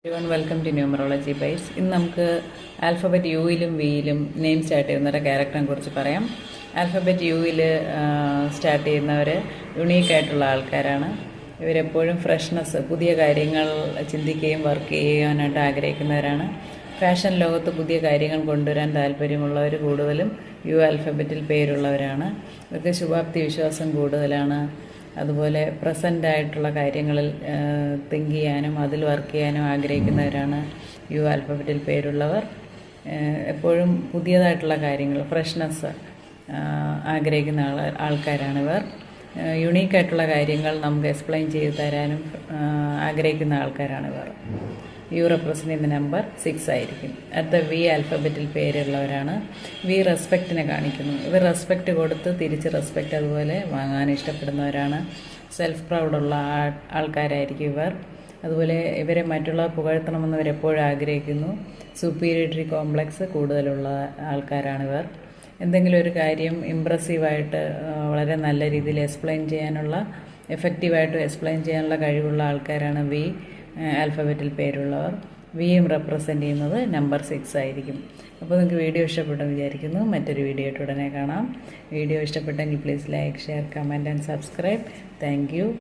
Everyone, welcome to Numerology Base. ഇന്ന് നമുക്ക് alphabet യുയിലും വിയിലും നെയിം സ്റ്റാർട്ട് ചെയ്യുന്നവരുടെ ക്യാരക്ടറിനെ കുറിച്ച് പറയാം. ആൽഫബറ്റ് യുയിൽ സ്റ്റാർട്ട് ചെയ്യുന്നവർ യുണീക്കായിട്ടുള്ള ആൾക്കാരാണ്. ഇവരെപ്പോഴും ഫ്രഷ്നെസ്, പുതിയ കാര്യങ്ങൾ ചിന്തിക്കുകയും വർക്ക് ചെയ്യാനായിട്ട് ആഗ്രഹിക്കുന്നവരാണ്. ഫാഷൻ ലോകത്ത് പുതിയ കാര്യങ്ങൾ കൊണ്ടുവരാൻ താല്പര്യമുള്ളവർ കൂടുതലും യു ആൽഫബറ്റിൽ പേരുള്ളവരാണ്. ഇവർക്ക് ശുഭാപ്തി വിശ്വാസം കൂടുതലാണ്. അതുപോലെ പ്രസൻ്റായിട്ടുള്ള കാര്യങ്ങളിൽ തിങ്ക് ചെയ്യാനും അതിൽ വർക്ക് ചെയ്യാനും ആഗ്രഹിക്കുന്നവരാണ് യു ആൽഫബറ്റിൽ പേരുള്ളവർ. എപ്പോഴും പുതിയതായിട്ടുള്ള കാര്യങ്ങൾ, ഫ്രഷ്നെസ് ആഗ്രഹിക്കുന്ന ആൾക്കാരാണിവർ. യുണീക്കായിട്ടുള്ള കാര്യങ്ങൾ നമുക്ക് എക്സ്പ്ലെയിൻ ചെയ്ത് തരാനും ആഗ്രഹിക്കുന്ന ആൾക്കാരാണിവർ. യു റെപ്രസെൻ്റ് ചെയ്യുന്ന നമ്പർ 6 ആയിരിക്കും. അടുത്ത വി ആൽഫബറ്റിൽ പേരുള്ളവരാണ്. വി റെസ്പെക്റ്റിനെ കാണിക്കുന്നു. ഇവർ റെസ്പെക്റ്റ് കൊടുത്ത് തിരിച്ച് റെസ്പെക്റ്റ് അതുപോലെ വാങ്ങാൻ ഇഷ്ടപ്പെടുന്നവരാണ്. സെൽഫ് പ്രൗഡുള്ള ആൾക്കാരായിരിക്കും ഇവർ. അതുപോലെ ഇവരെ മറ്റുള്ളവർ പുകഴ്ത്തണമെന്ന് ഇവരെപ്പോഴും ആഗ്രഹിക്കുന്നു. സുപ്പീരിയറിറ്റി കോംപ്ലക്സ് കൂടുതലുള്ള ആൾക്കാരാണിവർ. എന്തെങ്കിലും ഒരു കാര്യം ഇമ്പ്രസീവായിട്ട് വളരെ നല്ല രീതിയിൽ എക്സ്പ്ലെയിൻ ചെയ്യാനുള്ള, എഫക്റ്റീവായിട്ട് എക്സ്പ്ലെയിൻ ചെയ്യാനുള്ള കഴിവുള്ള ആൾക്കാരാണ് വി ആൽഫബറ്റിൽ പേരുള്ളവർ. വിയും റെപ്രസെൻ്റ് ചെയ്യുന്നത് നമ്പർ 6 ആയിരിക്കും. അപ്പോൾ നിങ്ങൾക്ക് വീഡിയോ ഇഷ്ടപ്പെട്ടെന്ന് വിചാരിക്കുന്നു. മറ്റൊരു വീഡിയോ ആയിട്ട് ഉടനെ കാണാം. വീഡിയോ ഇഷ്ടപ്പെട്ടെങ്കിൽ please like, share, comment and subscribe. Thank you.